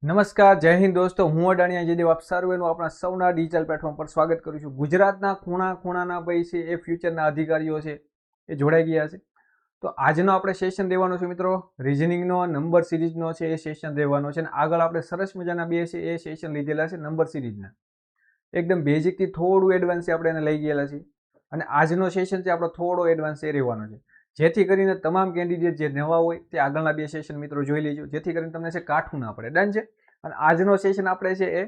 નમસ્કાર, જય હિન્દ દોસ્તો, હું અડાણિયા જયદેવ આપ સર્વેનું આપણા સૌના ડિજિટલ પ્લેટફોર્મ પર સ્વાગત કરું છું। ગુજરાતના ખૂણા ખૂણાના ભાઈ છે એ ફ્યુચરના અધિકારીઓ છે એ જોડાઈ ગયા છે। તો આજનો આપણે સેશન રહેવાનો છે મિત્રો રિઝનિંગનો નંબર સિરીઝનો છે એ સેશન રહેવાનો છે અને આગળ આપણે સરસ મજાના બે છે એ સેશન લીધેલા છે નંબર સિરીઝના, એકદમ બેઝિકથી થોડું એડવાન્સ આપણે એને લઈ ગયેલા છે અને આજનો સેશન છે આપણો થોડો એડવાન્સ એ રહેવાનો છે, જેથી કરીને તમામ કેન્ડિડેટ જે નવા હોય તે આગળના બે સેશન મિત્રો જોઈ લેજો, જેથી કરીને તમને છે કાઠું ના પડે। ડન છે। અને આજનો સેશન આપણે છે એ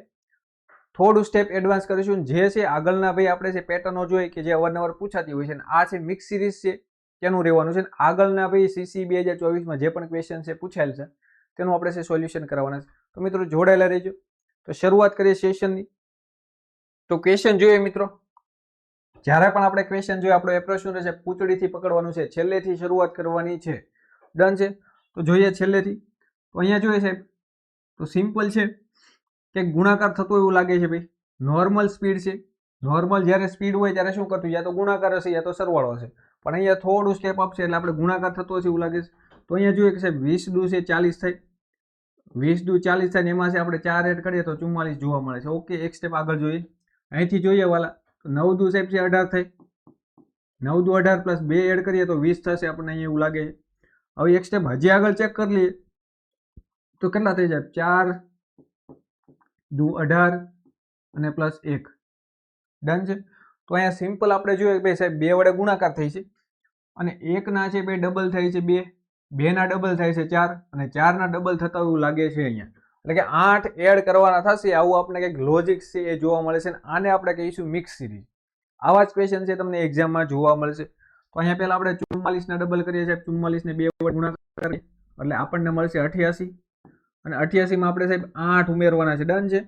થોડું સ્ટેપ એડવાન્સ કરીશું। જે છે આગળના ભાઈ આપણે છે પેટર્નો જોઈ કે જે અવારનવાર પૂછાતી હોય છે અને આ છે મિક્સ સિરીઝ છે તેનું રહેવાનું છે। આગળના ભાઈ CC 2024માં જે પણ ક્વેશ્ચન છે પૂછાયેલ છે તેનું આપણે છે સોલ્યુશન કરવાના છે। તો મિત્રો જોડાયેલા રહેજો। તો શરૂઆત કરીએ સેશનની। તો ક્વેશ્ચન જોઈએ મિત્રો, જ્યારે પણ આપણે ક્વેશ્ચન જોઈએ આપણો એપ્રોચ શું રહેશે, પૂંછડીથી પકડવાનું છે, છેલ્લેથી શરૂઆત કરવાની છે। ડન છે। તો જોઈએ છેલ્લેથી। તો અહીંયા જોઈએ સાહેબ તો સિમ્પલ છે કે ગુણાકાર થતો એવું લાગે છે ભાઈ, નોર્મલ સ્પીડ છે, નોર્મલ જ્યારે સ્પીડ હોય ત્યારે શું કરતું, યા તો ગુણાકાર હશે યા તો સરવાળો હશે, પણ અહીંયા થોડું સ્ટેપ આપશે એટલે આપણે ગુણાકાર થતો હશે એવું લાગે છે। તો અહીંયા જોઈએ કે સાહેબ 20 દુ છે 40 થાય, 20 દુ 40 થાય ને એમાં છે આપણે 4 એડ કરીએ તો 44 જોવા મળે છે। ઓકે, એક સ્ટેપ આગળ જોઈએ। અહીંથી જોઈએ વાલા તો 9 દુ સાહેબ છે 18 થાય, 9 દુ 18 પ્લસ 2 એડ કરીએ તો 20 થશે આપણને અહીંયા એવું લાગે છે। હવે એક સ્ટેપ હજી આગળ ચેક કરી લઈએ તો કેટલા થઈ જાય, 4 દુ 18 અને પ્લસ 1। ડન છે। તો અહીંયા સિમ્પલ આપણે જોઈએ કે ભાઈ સાહેબ 2 વડે ગુણાકાર થઈ છે અને 1 ના છે ભાઈ ડબલ થાય છે 2, 2 ના ડબલ થાય છે 4 અને 4 ના ડબલ થતા એવું લાગે છે અહીંયા, એટલે કે 8 એડ કરવાના થશે। આવું આપણે કંઈક લોજિક છે એ જોવા મળે છે અને આને આપણે કહીશું મિક્સ સિરીઝ। આવા જ ક્વેશ્ચન છે તમને એક્ઝામમાં જોવા મળશે। તો અહીંયા પહેલા આપણે 44 ના ડબલ કરીએ સાહેબ, 44 ને 2 વડે ગુણાકાર કરીએ એટલે આપણને મળશે 88 અને 88 માં આપણે સાહેબ 8 ઉમેરવાના છે। ડન છે।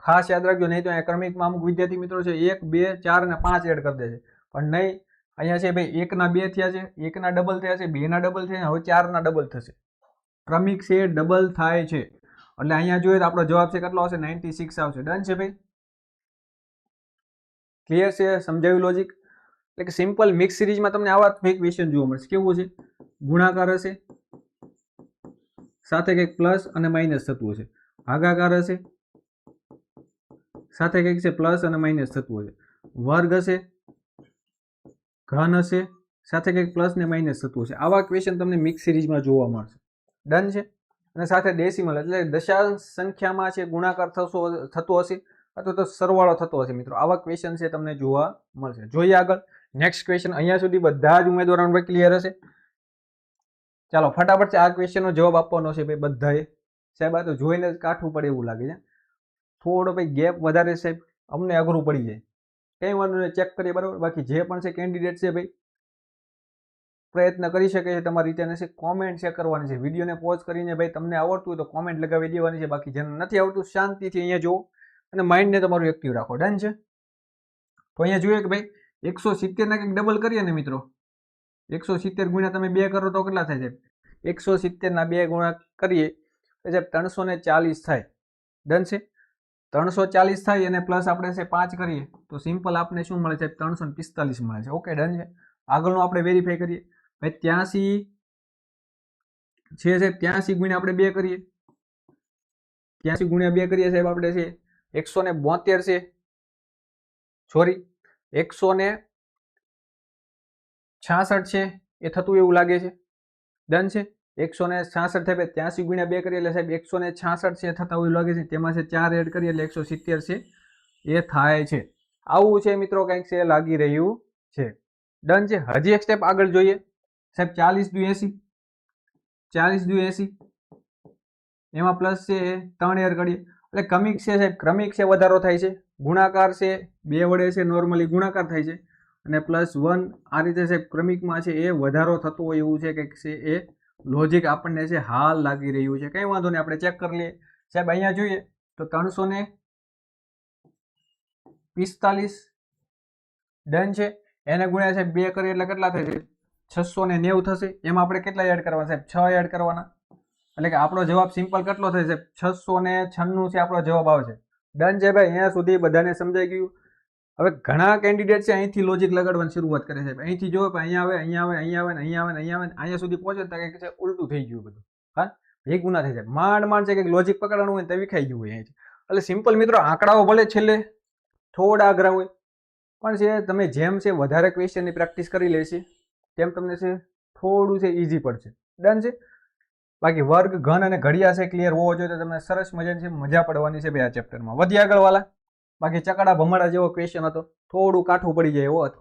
ખાસ યાદ રાખજો, નહીં તો અહીંયા ક્રમિકમાં અમુક વિદ્યાર્થી મિત્રો છે 1 2 4 અને 5 એડ કરી દે છે, પણ નહીં, અહીંયા છે ભાઈ 1 ના 2 થયા છે, 1 ના ડબલ થયા છે, 2 ના ડબલ થયા, હવે 4 ના ડબલ થશે, ક્રમિક છે ડબલ થાય છે એટલે અહીંયા જોઈએ તો આપણો જવાબ છે કેટલો આવશે, 96 આવશે। ડન છે ભાઈ, ક્લિયર છે, સમજાયું લોજિક? એટલે કે સિમ્પલ મિક્સ સિરીઝમાં તમને આવા ક્વેશ્ચન જોવા મળશે। કેવું છે, ગુણાકાર હશે સાથે કંઈક પ્લસ અને માઇનસ થતું હશે, ભાગાકાર હશે સાથે કંઈક છે પ્લસ અને માઇનસ થતું હશે, વર્ગ હશે, ઘન હશે સાથે કંઈક પ્લસ ને માઇનસ થતું હશે। આવા ક્વેશ્ચન તમને મિક્સ સિરીઝમાં જોવા મળશે। ડન છે। અને સાથે ડેસિમલ એટલે દશાંશ સંખ્યામાં છે ગુણાકાર થતો હશે અથવા તો સરવાળો થતો હશે મિત્રો, આવા ક્વેશ્ચન છે તમને જોવા મળશે। જોઈએ આગળ નેક્સ્ટ ક્વેશ્ચન। અહીંયા સુધી બધા જ ઉમેદવારોને ક્લિયર હશે? ચાલો ફટાફટ આ ક્વેશ્ચનનો જવાબ આપવાનો છે ભાઈ બધાએ। સાહેબ આ તો જોઈને જ કાઠું પડે એવું લાગે છે, થોડો ભાઈ ગેપ વધારે સાહેબ અમને અઘરું પડી જાય, કઈ વાંધો નહીં, ચેક કરીએ બરાબર। બાકી જે પણ છે કેન્ડિડેટ છે ભાઈ પ્રયત્ન કરી શકે છે તમારી રીતે, અને કોમેન્ટ છે કરવાની છે, વિડીયોને પોઝ કરીને ભાઈ તમને આવડતું હોય તો કોમેન્ટ લગાવી દેવાની છે, બાકી જેને નથી આવડતું શાંતિથી અહીંયા જુઓ અને માઇન્ડને તમારું એક્ટિવ રાખો। ડન છે। તો અહીંયા જોઈએ કે ભાઈ 170 ના કંઈક ડબલ કરીએ ને મિત્રો, 170 ગુણ્યા તમે 2 કરો તો કેટલા થાય છે, 170 ના 2 ગુણા કરીએ તો સાહેબ 340 થાય। ડન છે। 340 થાય અને પ્લસ આપણે છે 5 કરીએ તો સિમ્પલ આપણે શું મળે છે, 345 મળે છે। ઓકે, ડન છે। આગળનું આપણે વેરીફાઈ કરીએ ભાઈ, 83 છે સાહેબ, 83 ગુણ્યા આપણે 2 કરીએ, 83 ગુણ્યા 2 કરીએ સાહેબ આપણે છે 172 છે, સોરી 166 છે એ થતું એવું લાગે છે। ડન છે। 166 થાય, 83 ગુણ્યા 2 કરીએ એટલે સાહેબ 166 છે થતા એવું લાગે છે, તેમાં છે 4 એડ કરીએ એટલે 170 છે એ થાય છે। આવું છે મિત્રો કંઈક છે લાગી રહ્યું છે। ડન છે। હજી એક સ્ટેપ આગળ જોઈએ સાહેબ, 40 દુ 80, 40 દુ 80 એમાં પ્લસ છે 3 એડ કરીએ એટલે ક્રમિક છે સાહેબ, ક્રમિક છે વધારો થાય છે, ગુણાકાર છે 2 વડે છે નોર્મલી ગુણાકાર થાય છે અને +1 આ રીતે સાહેબ ક્રમિકમાં છે એ વધારો થતો હોય એવું છે કંઈક છે એ લોજિક આપણને છે હાલ લાગી રહ્યું છે। કઈ વાંધો નહીં, આપણે ચેક કરી લઈએ સાહેબ। અહીંયા જોઈએ તો 345 ડન છે, એને ગુણ્યા સાહેબ 2 કરીએ એટલે કેટલા થાય છે, 690 થશે। એમાં આપણે કેટલા એડ કરવાના સાહેબ, 6 એડ કરવાના, એટલે કે આપણો જવાબ સિમ્પલ કેટલો થાય સાહેબ, 696 છે આપણો જવાબ આવે છે। ડન છે ભાઈ, અહીંયા સુધી બધાને સમજાઈ ગયું? હવે ઘણા કેન્ડિડેટ છે અહીંથી લોજિક લગાડવાની શરૂઆત કરે છે, અહીંથી જો અહીંયા આવે, અહીંયા આવે, અહીંયા આવે, અહીંયા આવે, અહીંયા આવે, અહીંયા સુધી પહોંચે તો કંઈક છે ઉલટું થઈ ગયું બધું। હા, ભેગું ના થઈ જાય, માંડ માંડ છે કે લોજિક પકડવાનું હોય તો વિખાઈ ગયું હોય. એટલે સિમ્પલ મિત્રો આંકડાઓ ભલે છેલ્લે થોડા અઘરા હોય પણ છે તમે જેમ છે વધારે ક્વેશ્ચનની પ્રેક્ટિસ કરી લેશે તેમ તમને છે થોડું છે ઈઝી પડશે. ડન છે. બાકી વર્ગ ઘન અને ઘડિયા છે ક્લિયર હોવો જોઈએ તો તમને સરસ મજાની છે મજા પડવાની છે ભાઈ આ ચેપ્ટરમાં. વધી આગળ વાલા. બાકી ચકડા ભમરડા જેવો ક્વેશ્ચન હતો, થોડું કાઠું પડી જાય એવો હતો.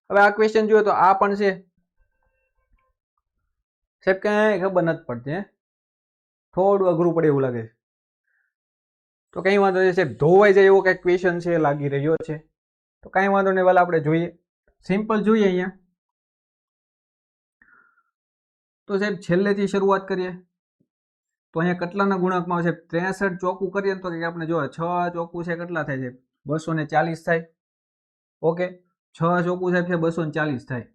હવે આ ક્વેશ્ચન જોયો તો આ પણ છે સાહેબ કઈ ખબર નથી પડતી, થોડું અઘરું પડે એવું લાગે છે. તો કઈ વાંધો નહીં સાહેબ, ધોવાઈ જાય એવો કઈ ક્વેશ્ચન છે લાગી રહ્યો છે તો કઈ વાંધો નહીં વાલા, આપણે જોઈએ સિમ્પલ જોઈએ અહીંયા. તો સાહેબ છેલ્લેથી શરૂઆત કરીએ તો અહીંયા કેટલાના ગુણાંકમાં છે 63 ચોખ્ખું કરીએ તો આપણે જો 6 ચોખ્ખું છે કેટલા થાય છે 240 થાય. ઓકે, 6 ચોખ્ખું સાહેબ છે 240 થાય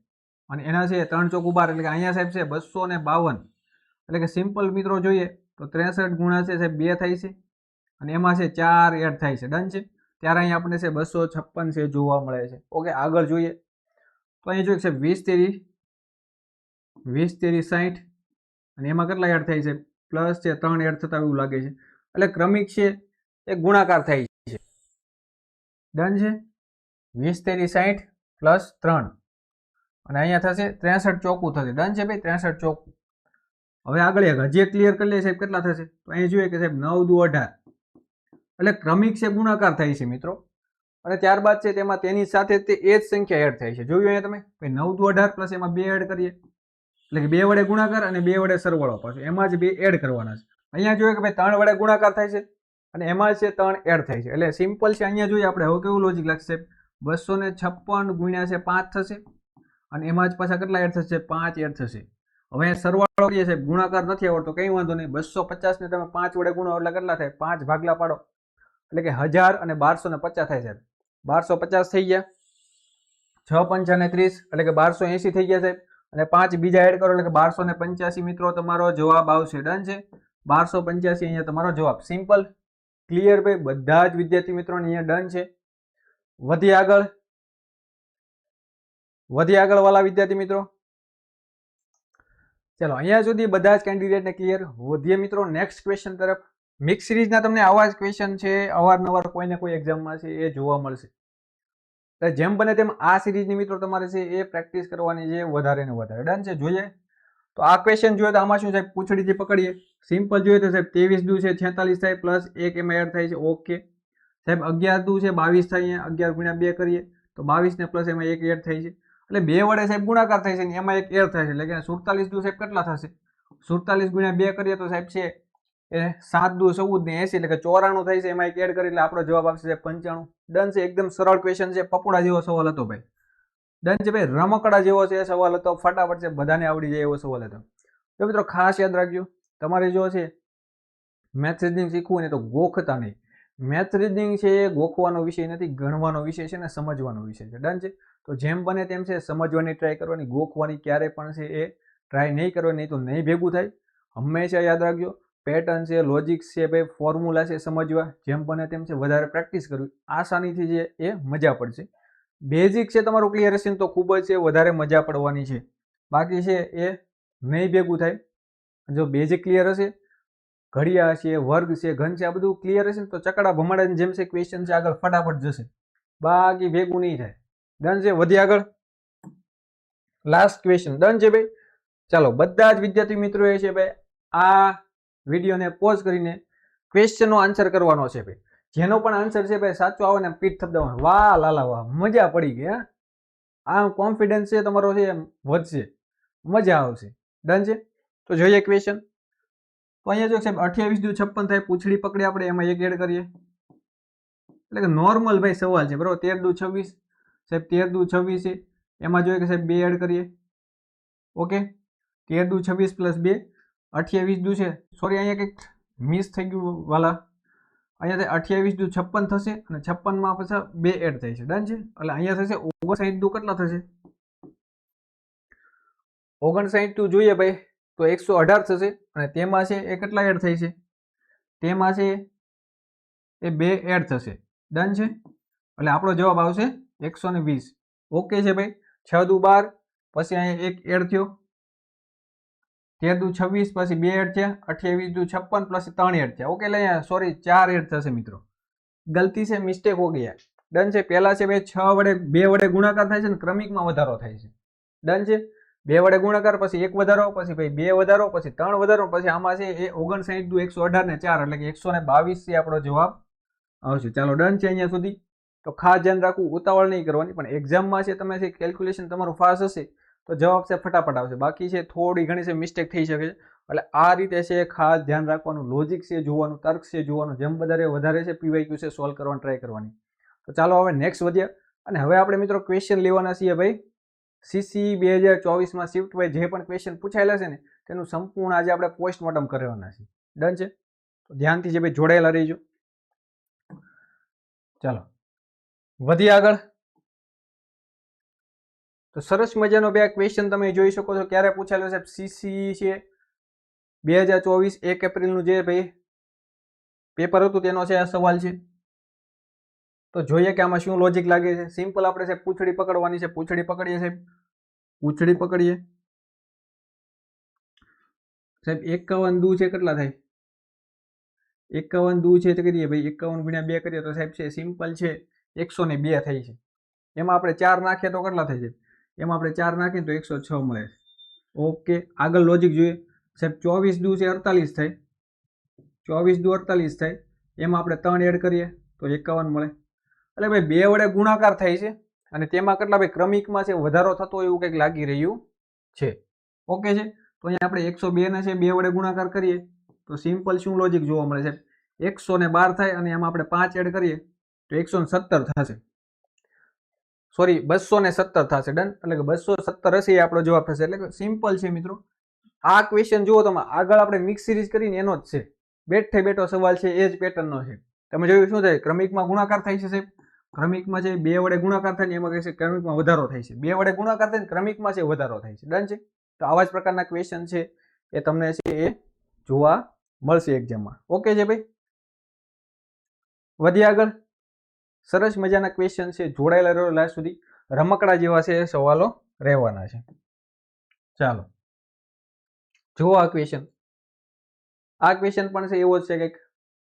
અને એના છે 3 ચોખ્ખું 12 એટલે કે અહીંયા સાહેબ છે 252. એટલે કે સિમ્પલ મિત્રો જોઈએ તો 63 ગુણા છે સાહેબ 2 થાય છે અને એમાં છે 4 એડ થાય છે. ડન છે. ત્યારે અહીંયા આપણે છે 256 છે જોવા મળે છે. ઓકે, આગળ જોઈએ તો અહીંયા જોઈએ છે 20 તેરી 60 અને એમાં કેટલા એડ થાય છે પ્લસ છે 3 એડ થતા એવું લાગે છે. એટલે ક્રમિક છે એ ગુણાકાર થાય છે. ડન છે. 20 તેરી 60 પ્લસ 3 અને અહીંયા થશે 63 ચોખ્ખું થશે. ડન છે ભાઈ, 63 ચોખ્ખું. હવે આગળ હજી ક્લિયર કરી લે સાહેબ કેટલા થશે તો અહીં જોઈએ કે સાહેબ 9 દુ 18 એટલે ક્રમિક છે ગુણાકાર થાય છે મિત્રો. અને ત્યારબાદ છે તેમાં તેની સાથે તે એ જ સંખ્યા એડ થાય છે. જોયું અહીંયા તમે 9 દુ 18 પ્લસ એમાં 2 એડ કરીએ એટલે કે 2 વડે ગુણાકાર અને 2 વડે સરવાળો પાછો એમાં જ 2 એડ કરવાના છે. અહીંયા જોઈએ કે ભાઈ 3 વડે ગુણાકાર થાય છે અને એમાં છે 3 એડ થાય છે. એટલે સિમ્પલ છે. અહીંયા જોઈએ આપણે હવે કેવું લોજિક લાગશે 256 ગુણ્યા છે 5 થશે અને એમાં જ પાછા કેટલા એડ થશે 5 એડ થશે. હવે સરવાળો કરીએ સાહેબ ગુણાકાર નથી આવડતો કઈ વાંધો નહીં, 250 ને તમે 5 વડે ગુણો એટલે કેટલા થાય 5 ભાગલા પાડો એટલે કે 1000 અને 1250 થાય સાહેબ. 1250 થઈ ગયા, 6 પંચા ને 30 એટલે કે 1280 થઈ ગયા સાહેબ અને 5 બીજા એડ કરો એટલે કે 1285 મિત્રો તમારો જવાબ આવશે. ડન છે. 1285 અહીંયા તમારો જવાબ. સિમ્પલ ક્લિયર ભાઈ, બધા જ વિદ્યાર્થી મિત્રોને અહીંયા ડન છે. વધી આગળ વાલા વિદ્યાર્થી મિત્રો. ચલો અહીંયા સુધી બધા જ કેન્ડિડેટને ક્લિયર. વધીએ મિત્રો નેક્સ્ટ ક્વેશ્ચન તરફ. મિક્સ સિરીઝના તમને આવા જ ક્વેશ્ચન છે અવારનવાર કોઈ ને કોઈ એક્ઝામમાં છે એ જોવા મળશે. જેમ બને તેમ આ સિરીઝની મિત્રો તમારે છે એ પ્રેક્ટિસ કરવાની છે વધારે ને વધારે. ડન છે. જોઈએ તો આ ક્વેશ્ચન જોઈએ તો આમાં શું સાહેબ પૂછડીથી પકડીએ. સિમ્પલ જોઈએ તો સાહેબ 23 દુ છે 46 થાય પ્લસ 1 એમાં એડ થાય છે. ઓકે સાહેબ 11 દુ છે 22 થાય, 11 ગુણ્યા 2 કરીએ તો 22 ને પ્લસ એમાં 1 એડ થાય છે એટલે 2 વડે સાહેબ ગુણાકાર થાય છે ને એમાં 1 એડ થાય છે એટલે કે 47 દુ સાહેબ કેટલા થશે 47 ગુણ્યા 2 કરીએ તો સાહેબ છે એ 7 દુ 14 ને 80 એટલે કે 94 થાય છે. એમાં 1 એડ કરી એટલે આપણો જવાબ આવશે 95. ડન છે. એકદમ સરળ ક્વેશ્ચન છે. પકોડા જેવો સવાલ હતો ભાઈ. ડન છે ભાઈ, રમકડા જેવો છે સવાલ હતો, ફટાફટ છે બધાને આવડી જાય એવો સવાલ હતો. તો મિત્રો ખાસ યાદ રાખજો તમારે જો છે મેથ્સ રીઝનિંગ શીખવું ને તો ગોખતા નહીં. મેથ્સ રીઝનિંગ છે એ ગોખવાનો વિષય નથી, ગણવાનો વિષય છે ને સમજવાનો વિષય છે. ડન છે. તો જેમ બને તેમ છે સમજવાની ટ્રાય કરવાની, ગોખવાની ક્યારે પણ છે એ ટ્રાય નહીં કરવાની, નહીં તો નહીં ભેગું થાય. હંમેશા યાદ રાખજો પેટર્ન છે, લોજિક્સ છે ભાઈ, ફોર્મ્યુલા છે સમજવા, જેમ બને તેમ છે વધારે પ્રેક્ટિસ કરવી, આસાનીથી જે એ મજા પડશે. બેઝિક છે તમારું ક્લિયર હશે ને તો ખૂબ જ છે વધારે મજા પડવાની છે. બાકી છે એ નહીં ભેગું થાય. જો બેઝિક ક્લિયર હશે, ઘડિયા છે, વર્ગ છે, ઘન છે, આ બધું ક્લિયર હશે ને તો ચકડા ભમાડાની જેમ છે ક્વેશ્ચન છે આગળ ફટાફટ જશે, બાકી ભેગું નહીં થાય. ડન છે. વધી આગળ લાસ્ટ ક્વેશ્ચન. ડન છે ભાઈ. ચાલો બધા જ વિદ્યાર્થી મિત્રો એ છે ભાઈ આ વિડીયોને પોઝ કરીને ક્વેશ્ચનનો આન્સર કરવાનો છે ભાઈ. જેનો પણ આન્સર છે ભાઈ સાચો આવે ને પીઠ થપડાવવાનો. વાહ લાલા વાહ, મજા પડી ગઈ. આમ કોન્ફિડન્સ છે તમારો છે વધશે, મજા આવશે. ડન છે. તો જોઈએ ક્વેશ્ચન. તો અહીંયા જો સાહેબ 28 દુ 56 થાય, પૂછડી પકડી આપણે એમાં 1 એડ કરીએ એટલે કે નોર્મલ ભાઈ સવાલ છે બરોબર. 13 દુ 26 સાહેબ 13 દુ 26 છે એમાં જોઈએ કે સાહેબ 2 એડ કરીએ. ઓકે 13 દુ 26 પ્લસ 2 28 દુ છે, સોરી અહીંયા કંઈક મિસ થઈ ગયું વાલા, અહીંયા 28 દુ 56 થશે અને 56 માં પાછા 2 એડ થાય છે. ડન છે. એટલે અહીંયા થશે 59 દુ કેટલા થશે 59 દુ જોઈએ ભાઈ તો 118 થશે અને તેમાં છે એ કેટલા એડ થાય છે, તેમાં છે એ 2 એડ થશે. ડન છે. એટલે આપણો જવાબ આવશે 120. ઓકે છે ભાઈ. 6 દુ 12 પછી અહીંયા 1 એડ થયો 13 દુ 26 પછી 2 એડ થયા, 28 દુ 56 પ્લસ 3 એડ થયા. ઓકે, એટલે સોરી 4 એડ થશે મિત્રો. ગલતી છે, મિસ્ટેક હો ગયા. ડન છે. પહેલા છે ભાઈ 6 વડે 2 વડે ગુણાકાર થાય છે ને ક્રમિકમાં વધારો થાય છે. ડન છે. 2 વડે ગુણાકાર પછી 1 વધારો પછી ભાઈ 2 વધારો પછી 3 વધારો પછી આમાં છે એ 59 દુ 118 ને 4 એટલે કે 122 છે આપણો જવાબ આવશે. ચાલો ડન છે અહીંયા સુધી. તો ખાસ ધ્યાન રાખવું, ઉતાવળ નહીં કરવાની, પણ એક્ઝામમાં છે તમે છે કેલ્ક્યુલેશન તમારું ફાસ્ટ હશે તો જવાબ છે ફટાફટ આવશે. બાકી છે થોડી ઘણી છે મિસ્ટેક થઈ શકે છે. એટલે આ રીતે છે ખાસ ધ્યાન રાખવાનું, લોજિક છે જોવાનું, તર્ક છે જોવાનું, જેમ વધારે છે પીવાયક્યુ છે સોલ્વ કરવાની ટ્રાય કરવાની. તો ચાલો હવે નેક્સ્ટ વધીએ અને હવે આપણે મિત્રો ક્વેશ્ચન લેવાના છીએ ભાઈ સીસી 2024માં શિફ્ટ વાઇઝ જે પણ ક્વેશ્ચન પૂછાયેલા છે ને તેનું સંપૂર્ણ આજે આપણે પોસ્ટમોર્ટમ કરવાના છે. ડન છે. તો ધ્યાનથી જે ભાઈ જોડાયેલા રહીજો. ચાલો વધીએ આગળ. તો સરસ મજાનો બે ક્વેશ્ચન તમે જોઈ શકો છો. ક્યારે પૂછાયેલો છે? સીસી છે 2024 1 એપ્રિલનું જે ભાઈ પેપર હતું તેનો છે આ સવાલ છે. તો જોઈએ કે આમાં શું લોજિક લાગે છે. સિમ્પલ આપણે છે પૂંછડી પકડવાની છે. પૂંછડી પકડીએ સાહેબ, પૂંછડી પકડીએ સાહેબ. 51 દુ છે કેટલા થાય? 51 દુ છે તો કરીએ ભાઈ 51 ગુણ્યા 2 કરીએ તો સાહેબ છે સિમ્પલ છે 102 થઈ છે. એમાં આપણે 4 નાખીએ તો કેટલા થાય છે? એમાં આપણે 4 નાખીએ તો 106 મળે. ઓકે, આગળ લોજિક જોઈએ સાહેબ. 24 દુ છે 48 થાય. 24 દુ 48 થાય. એમાં આપણે 3 એડ કરીએ તો 51 મળે. એટલે ભાઈ 2 વડે ગુણાકાર થાય છે અને તેમાં કેટલા ભાઈ ક્રમિકમાં છે વધારો થતો એવું કંઈક લાગી રહ્યું છે. ઓકે છે. તો અહીંયા આપણે 102 ને છે 2 વડે ગુણાકાર કરીએ તો સિમ્પલ શું લોજિક જોવા મળે છે? 112 થાય અને એમાં આપણે 5 એડ કરીએ તો 117 થશે. સોરી 217 થશે. ડન. એટલે કે 217 હશે એ આપણો જવાબ થશે. એટલે કે સિમ્પલ છે મિત્રો. આ ક્વેશ્ચન જુઓ તમે, આગળ આપણે મિક્સ સિરીઝ કરીને એનો જ છે. બેઠે બેઠો સવાલ છે એ જ પેટર્નનો છે. તમે જોયું શું થાય? ક્રમિકમાં ગુણાકાર થાય છે સાહેબ. ક્રમિકમાં છે 2 વડે ગુણાકાર થાય ને એમાં કહે છે ક્રમિકમાં વધારો થાય છે. 2 વડે ગુણાકાર થાય ને ક્રમિકમાં છે વધારો થાય છે. ડન છે. તો આવા જ પ્રકારના ક્વેશ્ચન છે એ તમને છે એ જોવા મળશે એક્ઝામમાં. ઓકે છે ભાઈ. વધીએ આગળ. સરસ મજાના ક્વેશ્ચન છે, જોડાયેલા રહો લાસ્ટ સુધી. રમકડા જેવા છે એ સવાલો રહેવાના છે. ચાલો જુઓ આ ક્વેશ્ચન. આ ક્વેશ્ચન પણ છે એવો જ છે કંઈક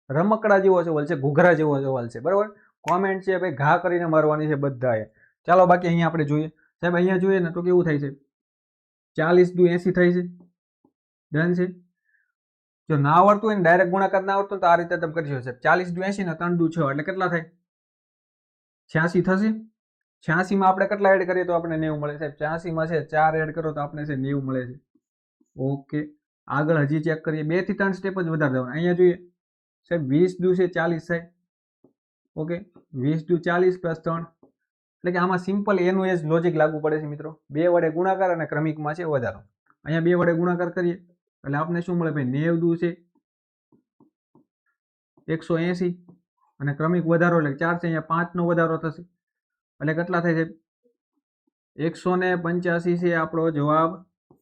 રમકડા જેવો સવાલ છે, ઘૂઘરા જેવો સવાલ છે. બરાબર. કોમેન્ટ છે ભાઈ ઘા કરીને મારવાની છે બધાએ. ચાલો બાકી અહીંયા આપણે જોઈએ સાહેબ. અહીંયા જોઈએ ને તો કેવું થાય છે? 40 દુ 80 થાય છે. ડન છે. જો ના આવડતું હોય ને ડાયરેક્ટ ગુણાકાર ના આવડતું તો આ રીતે તમે કરી શકો સાહેબ. 40 દુ 80 ને 3 દુ 6 એટલે કેટલા થાય? 86 થશે. 86 માં આપણે કેટલા એડ કરીએ તો આપણે 90 મળે સાહેબ? 86 માં છે 4 એડ કરો તો આપણે છે 90 મળે છે. ઓકે, આગળ હજી ચેક કરીએ. 2 થી 3 સ્ટેપ જ વધારે જવાનું. અહીંયા જોઈએ સાહેબ 20 દુ છે 40 થાય. ઓકે, 20 દુ 40 પ્લસ 3 એટલે કે આમાં સિમ્પલ એનું એ જ લોજિક લાગુ પડે છે મિત્રો. 2 વડે ગુણાકાર અને ક્રમિકમાં છે વધારો. અહીંયા 2 વડે ગુણાકાર કરીએ એટલે આપણે શું મળે ભાઈ? 90 દુ છે 180 અને ક્રમિક વધારો એટલે 4 છે. અહીંયા 5 નો વધારો થશે એટલે કેટલા થાય છે? 185 છે આપણો જવાબ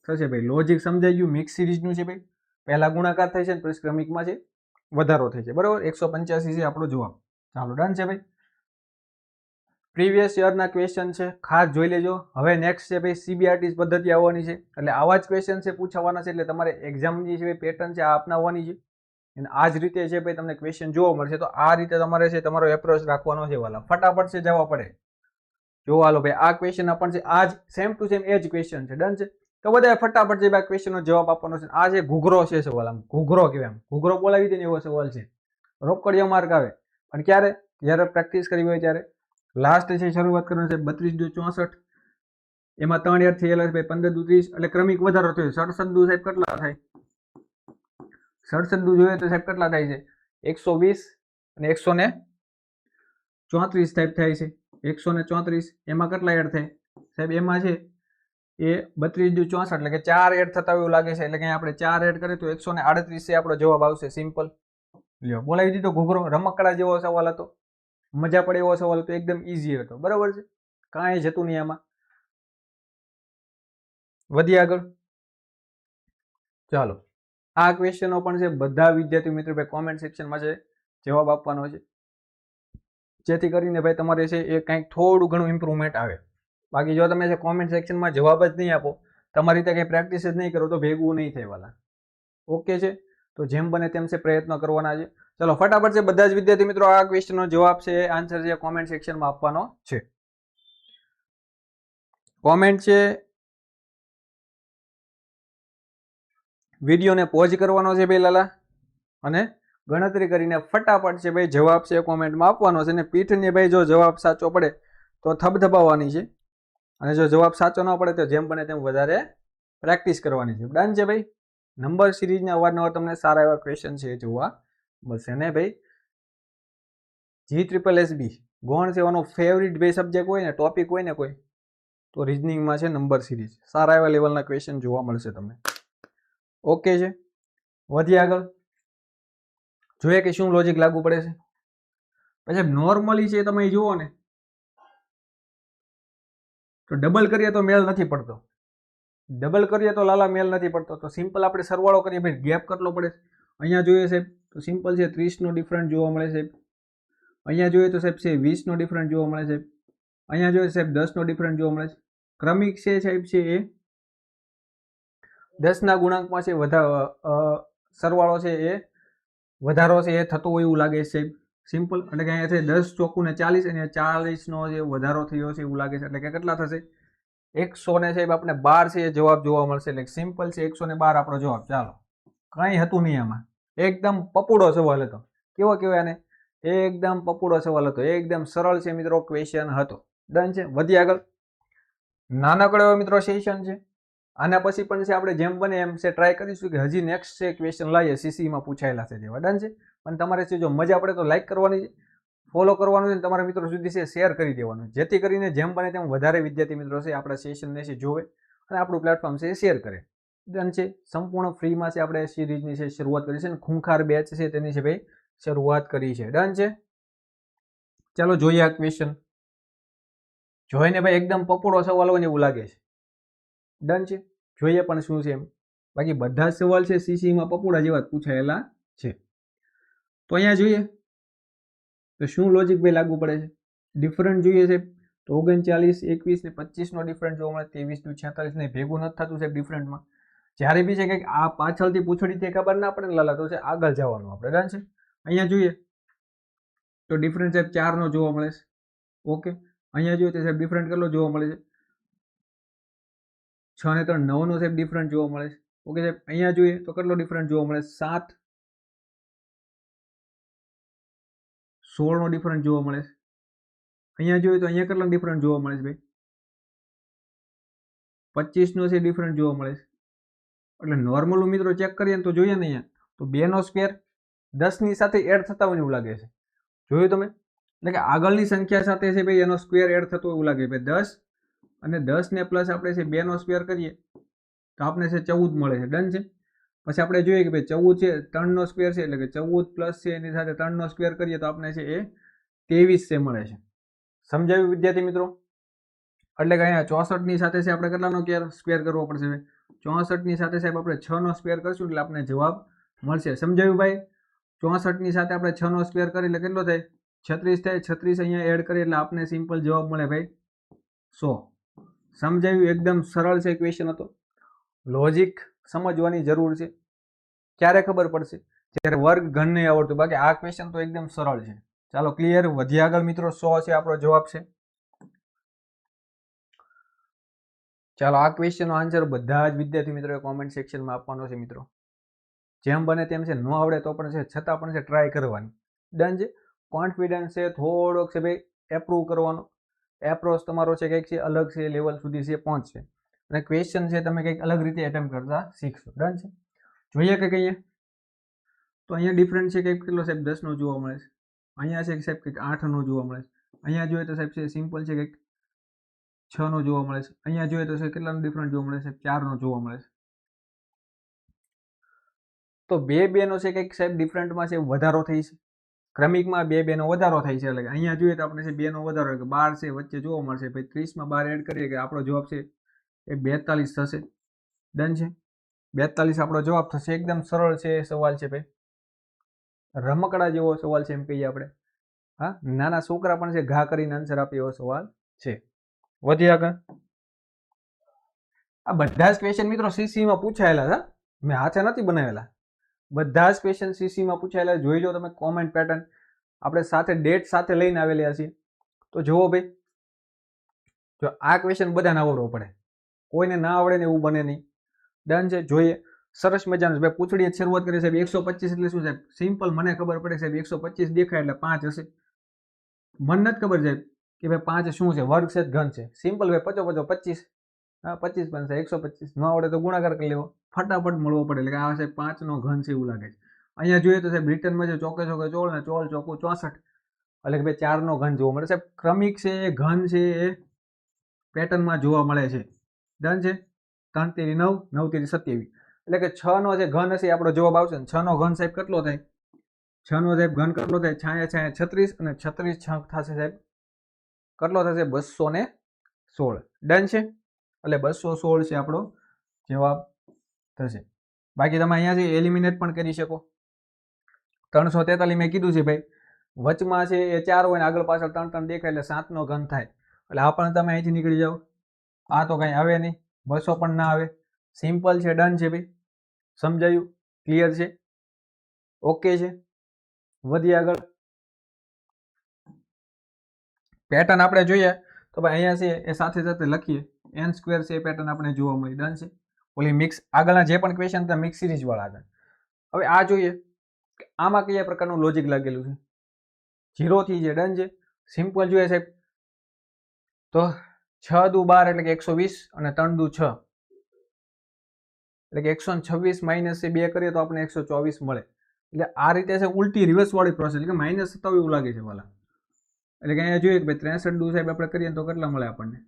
થશે ભાઈ. લોજિક સમજાઈ ગયું? મિક્સ સિરીઝનું છે ભાઈ. પહેલા ગુણાકાર થાય છે ને પછી ક્રમિકમાં છે વધારો થાય છે. બરાબર. 185 છે આપણો જવાબ. ચાલો ડન છે ભાઈ. પ્રીવિયસ યરના ક્વેશ્ચન છે, ખાસ જોઈ લેજો. હવે નેક્સ્ટ છે ભાઈ સીબીઆરટી પદ્ધતિ આવવાની છે એટલે આવા જ ક્વેશ્ચન છે પૂછાવાના છે. એટલે તમારે એક્ઝામની જે પેટર્ન છે આ અપનાવવાની છે અને આ જ રીતે છે ભાઈ તમને ક્વેશ્ચન જોવા મળશે. તો આ રીતે તમારે છે તમારો એપ્રોચ રાખવાનો છે. વાલા ફટાફટ છે જવા પડે. જો હાલો ભાઈ આ ક્વેશ્ચન આપણ છે આ જ સેમ ટુ સેમ એ જ ક્વેશ્ચન છે. ડન છે. તો બધા ફટાફટ જે ભાઈ ક્વેશ્ચનનો જવાબ આપવાનો છે. આ જે ઘૂઘરો છે સવાલ, આમ ઘૂઘરો કહેવાય, આમ ઘૂઘરો બોલાવી દે ને એવો સવાલ છે. રોકડિયો માર્ક આવે પણ ક્યારે? જ્યારે પ્રેક્ટિસ કરવી હોય ત્યારે. લાસ્ટ છે શરૂઆત કરવાની છે 32 દુ 64. એમાં 3 એડ થયેલા છે ભાઈ 15 દુ 30 એટલે ક્રમિક વધારો થયો. 67 દુ સાહેબ કેટલા થાય? 67 દુ જોઈએ તો સાહેબ કેટલા થાય છે? 120 અને 134 ટાઈપ થાય છે. 134 એમાં કેટલા એડ થાય સાહેબ? એમાં છે એ 32 દુ 64 એટલે કે 4 એડ થતા એવું લાગે છે. એટલે કે આપણે 4 એડ કરીએ તો 138 છે આપણો જવાબ આવશે. સિમ્પલ. લ્યો બોલાવી દીધો ઘૂઘરો. રમકડા જેવો સવાલ હતો, મજા પડે એવો સવાલ હતો, એકદમ ઈઝી હતો. બરાબર છે, કાંઈ જતું નહીં આમાં. વધીએ આગળ. ચાલો આ ક્વેશ્ચનો પણ છે બધા વિદ્યાર્થી મિત્રો ભાઈ કોમેન્ટ સેક્શનમાં છે જવાબ આપવાનો છે, જેથી કરીને ભાઈ તમારે છે એ કંઈક થોડું ઘણું ઇમ્પ્રુવમેન્ટ આવે. બાકી જો તમે કોમેન્ટ સેક્શનમાં જવાબ જ નહીં આપો તમારી રીતે કંઈ પ્રેક્ટિસ જ નહીં કરો તો ભેગું નહીં થાય વાલા. ઓકે છે, તો જેમ બને તેમ છે પ્રયત્ન કરવાના છે. ચલો ફટાફટ છે બધા જ વિદ્યાર્થી મિત્રો આ ક્વેશ્ચનનો જવાબ છે, આન્સર છે કોમેન્ટ સેક્શનમાં આપવાનો છે. કોમેન્ટ છે, વિડીયોને પોઝ કરવાનો છે ભાઈ લાલા, અને ગણતરી કરીને ફટાફટ છે ભાઈ જવાબ છે કોમેન્ટમાં આપવાનો છે. અને પીઠને ભાઈ જો જવાબ સાચો પડે તો થબથબાવવાની છે, અને જો જવાબ સાચો ન પડે તો જેમ બને તેમ વધારે પ્રેક્ટિસ કરવાની છે. ડન છે ભાઈ. નંબર સિરીઝના અવારનવાર તમને સારા એવા ક્વેશ્ચન છે જોવા મળશે. અને ભાઈ GSSB ગૌણ સેવાનો ફેવરિટ ભાઈ સબ્જેક્ટ હોય ને, ટોપિક હોય ને કોઈ, તો રીઝનિંગમાં છે નંબર સિરીઝ. સારા એવા લેવલના ક્વેશ્ચન જોવા મળશે તમને. ઓકે છે, વધીએ આગળ, જોઈએ કે શું લોજિક લાગુ પડે છે. પછી નોર્મલી છે તમે જુઓ ને તો ડબલ કરીએ તો મેલ નથી પડતો, ડબલ કરીએ તો લાલા મેલ નથી પડતો. તો સિમ્પલ આપણે સરવાળો કરીએ ભાઈ, ગેપ કેટલો પડે અહીંયા જોઈએ સાહેબ તો સિમ્પલ છે 30નો ડિફરન્ટ જોવા મળે સાહેબ. અહીંયા જોઈએ તો સાહેબ છે 20નો ડિફરન્ટ જોવા મળે સાહેબ. અહીંયા જોઈએ સાહેબ 10નો ડિફરન્ટ જોવા મળે છે. ક્રમિક છે સાહેબ છે એ 10ના ગુણાંકમાં છે સરવાળો છે એ વધારો છે એ થતો હોય એવું લાગે છે સાહેબ. સિમ્પલ, એટલે કે અહીંયા છે 10 ચોખ્ખું ને 40 અને 40નો જે વધારો થયો છે એવું લાગે છે. એટલે કે કેટલા થશે 100 ને સાહેબ આપણે 12 છે એ જવાબ જોવા મળશે. એટલે સિમ્પલ છે 112 આપણો જવાબ. ચાલો, કંઈ હતું નહીં આમાં, એકદમ પપુડો સવાલ હતો. કેવો કહેવાય આને, એકદમ પપુડો સવાલ હતો, એકદમ સરળ છે મિત્રો ક્વેશ્ચન હતો. ડન છે, વધી આગળ. નાનકડો એવો મિત્રો સેશન છે, આના પછી પણ છે આપણે જેમ બને એમ છે ટ્રાય કરીશું કે હજી નેક્સ્ટ છે ક્વેશ્ચન લાવીએ સીસીમાં પૂછાયેલા છે જેવા. ડન છે. અને તમારે છે જો મજા પડે તો લાઈક કરવાની છે, ફોલો કરવાનું છે, અને તમારા મિત્રો સુધી છે શેર કરી દેવાનું, જેથી કરીને જેમ બને તેમ વધારે વિદ્યાર્થી મિત્રો છે આપણા સેશનને છે જોવે અને આપણું પ્લેટફોર્મ છે એ શેર કરે. ડન છે. સંપૂર્ણ ફ્રીમાં છે આપણે સિરીઝની છે શરૂઆત કરી છે, અને ખૂંખાર બેચ છે તેની છે ભાઈ શરૂઆત કરી છે. ડન છે. ચાલો જોઈએ આ ક્વેશ્ચન. જોઈને ભાઈ એકદમ પપોળો સવાલ હોય ને એવું લાગે છે. ડન છે, જોઈએ પણ શું છે એમ. બાકી બધા સવાલ છે સીસીમાં પપોળા જેવા જ પૂછાયેલા છે. તો અહીંયા જોઈએ તો શું લોજિક ભાઈ લાગુ પડે છે. ડિફરન્ટ જોઈએ છે તો 39, 21 ને 25નો ડિફરન્ટ જોવા મળે. 23 નું 46 ને ભેગું નથી થતું સાહેબ ડિફરન્ટમાં. જ્યારે બી છે કંઈક આ પાછળથી પૂછડી તે ખબર ના પડે ને લાલા, તો છે આગળ જવાનું આપણે. ડન છે. અહીંયા જોઈએ તો ડિફરન્ટ સાહેબ 4નો જોવા મળે છે. ઓકે, અહીંયા જોઈએ તો સાહેબ ડિફરન્ટ કેટલો જોવા મળે છે 6 ને 3 9નો સાહેબ ડિફરન્ટ જોવા મળે છે. ઓકે સાહેબ, અહીંયા જોઈએ તો કેટલો ડિફરન્ટ જોવા મળે છે 7 16નો ડિફરન્ટ જોવા મળે છે. અહીંયા જોઈએ તો અહીંયા કેટલો ડિફરન્ટ જોવા મળે છે ભાઈ 25નો છે ડિફરન્ટ જોવા મળે છે. એટલે નોર્મલ મિત્રો ચેક કરીએ ને તો જોઈએ ને અહીંયા તો 2નો સ્ક્વેર 10ની સાથે એડ થતા હોય એવું લાગે છે. જોયું તમે, એટલે કે આગળની સંખ્યા સાથે છે ભાઈ એનો સ્ક્વેર એડ થતો એવું લાગે ભાઈ 10, અને 10 ને પ્લસ આપણે છે 2નો સ્ક્વેર કરીએ તો આપણે છે 14 મળે છે. ડન છે. પછી આપણે જોઈએ કે ભાઈ 14 છે 3નો સ્ક્વેર છે, એટલે કે 14 પ્લસ છે એની સાથે 3નો સ્ક્વેર કરીએ તો આપણે છે એ 23 છે મળે છે. સમજાયું વિદ્યાર્થી મિત્રો? એટલે કે અહીંયા 64ની સાથે છે આપણે કેટલાનો સ્ક્વેર કરવો પડશે? 64ની સાથે સાહેબ આપણે 6નો સ્ક્વેર કરશું એટલે આપણે જવાબ મળશે. સમજાયું ભાઈ? 64ની સાથે આપણે 6નો સ્ક્વેર કરીએ એટલે કેટલો થાય 36 થાય. 36 અહીંયા એડ કરીએ એટલે આપણે સિમ્પલ જવાબ મળે ભાઈ 100. સમજાયું? એકદમ સરળ છે ક્વેશ્ચન હતો. લોજિક સમજવાની જરૂર છે. ક્યારે ખબર પડશે? જ્યારે વર્ગ ઘન નહીં આવડતું. બાકી આ ક્વેશ્ચન તો એકદમ સરળ છે. ચાલો ક્લિયર, વધી આગળ મિત્રો. 100 છે આપણો જવાબ છે. ચાલો આ ક્વેશ્ચનનો આન્સર બધા જ વિદ્યાર્થી મિત્રોએ કોમેન્ટ સેક્શનમાં આપવાનો છે મિત્રો. જેમ બને તેમ છે, ન આવડે તો પણ છે છતાં પણ છે ટ્રાય કરવાની. ડન છે. કોન્ફિડન્સ છે થોડોક છે ભાઈ એપ્રૂવ કરવાનો. એપ્રોચ તમારો છે કંઈક છે અલગ છે લેવલ સુધી છે પહોંચશે, અને ક્વેશ્ચન છે તમે કંઈક અલગ રીતે એટેમ્પ કરતા શીખશો. ડન છે. જોઈએ કે કહીએ તો અહીંયા ડિફરન્ટ છે કંઈક કેટલો સાહેબ 10નો જોવા મળે છે. અહીંયા છે સાહેબ કંઈક 8નો જોવા મળે છે. અહીંયા જોઈએ તો સાહેબ છે સિમ્પલ છે કંઈક 6નો જોવા મળે છે. અહીંયા જોઈએ તો છે કેટલાનો ડિફરન્ટ જોવા મળે છે 4નો જોવા મળે છે. તો 2 નો છે કંઈક સાહેબ ડિફરન્ટમાં છે વધારો થઈ છે. ક્રમિકમાં 2 નો વધારો થાય છે. એટલે કે અહીંયા જોઈએ તો આપણે છે 2નો વધારો કે 12 છે વચ્ચે જોવા મળશે. ભાઈ 30માં 12 એડ કરીએ કે આપણો જવાબ છે એ 42 થશે. ડન છે. 42 આપણો જવાબ થશે. એકદમ સરળ છે સવાલ છે ભાઈ, રમકડા જેવો સવાલ છે એમ કહીએ આપણે. હા, નાના છોકરા પણ છે ઘા કરીને આન્સર આપે એવો સવાલ છે. વધી આગળ. આ બધા જ ક્વેશ્ચન મિત્રો સીસીમાં પૂછાયેલા છે, મેં હાથે નથી બનાવેલા, બધા જ ક્વેશ્ચન સીસીમાં પૂછાયેલા. જોઈ લો તમે કોમેન્ટ પેટર્ન, આપણે સાથે ડેટ સાથે લઈને આવેલા છીએ. તો જુઓ ભાઈ, જો આ ક્વેશ્ચન બધાને આવડવો પડે, કોઈને ના આવડે ને એવું બને નહીં. ડન છે. જોઈએ સરસ મજાનું ભાઈ પૂછડીએ શરૂઆત કરી સાહેબ. 125 એટલે શું સાહેબ? સિમ્પલ, મને ખબર પડે સાહેબ 125 દેખાય એટલે 5 હશે. મને નથી ખબર સાહેબ કે ભાઈ 5 શું છે, વર્ગ છે ઘન છે. સિમ્પલ ભાઈ, 55 25, હા 25 બનશે. 125 ન આવડે તો ગુણાકાર કરી લેવો, ફટાફટ મળવો પડે. એટલે કે આ સાહેબ 5 નો ઘન છે એવું લાગે છે. અહીંયા જોઈએ તો સાહેબ રિટર્નમાં છે ચોકે ચોકે 14 ને 14 ચોકું 64, એટલે કે ભાઈ 4 નો ઘન જોવા મળે સાહેબ. ક્રમિક છે એ ઘન છે એ પેટર્નમાં જોવા મળે છે. ડન છે. 3 તેરી 9, 9 તેરી 27, એટલે કે 6 નો જે ઘન હશે આપણો જવાબ આવશે. 6 નો ઘન સાહેબ કેટલો થાય? 6 નો સાહેબ ઘન કેટલો થાય? છાયા છાયા 36, અને 36 6 થશે સાહેબ કેટલો થશે? 216. ડન છે. એટલે 216 છે આપણો જવાબ થશે. બાકી તમે અહીંયાથી એલિમિનેટ પણ કરી શકો. 343 મેં કીધું છે ભાઈ, વચમાં છે એ 4 હોય ને આગળ પાછળ 3 3 દેખાય એટલે 7 નો ઘન થાય. એટલે આ પણ તમે અહીંથી નીકળી જાઓ. આ તો કઈ આવે નહીં, 200 પણ ના આવે. સિમ્પલ છે. ડન છે ભાઈ, સમજાયું? ક્લિયર છે? ઓકે છે. વધીએ આગળ. પેટર્ન આપણે જોઈએ તો ભાઈ અહીંયા છે એ સાથે સાથે લખીએ. n² છે એ પેટર્ન આપણે જોવા મળી. ડન છે. ઓલી મિક્સ આગળના જે પણ ક્વેશ્ચન હતા મિક્સ સિરીઝ વાળા હતા. હવે આ જોઈએ કે આમાં કયા પ્રકારનું લોજિક લાગેલું છે. 0 થી છે. ડન છે. સિમ્પલ જોઈએ સાહેબ તો 6 દુ 12 એટલે કે 120, અને 3 દુ 6 એટલે કે 126 માઇનસ 2 કરીએ તો આપણે 124 મળે. એટલે આ રીતે છે ઉલટી રિવર્સ વાળી પ્રોસેસ, એટલે કે માઇનસ થતા એવું લાગે છે વાલા. એટલે કે અહીંયા જોઈએ કે ભાઈ 63 દુ સાહેબ આપણે કરીએ તો કેટલા મળે આપણને?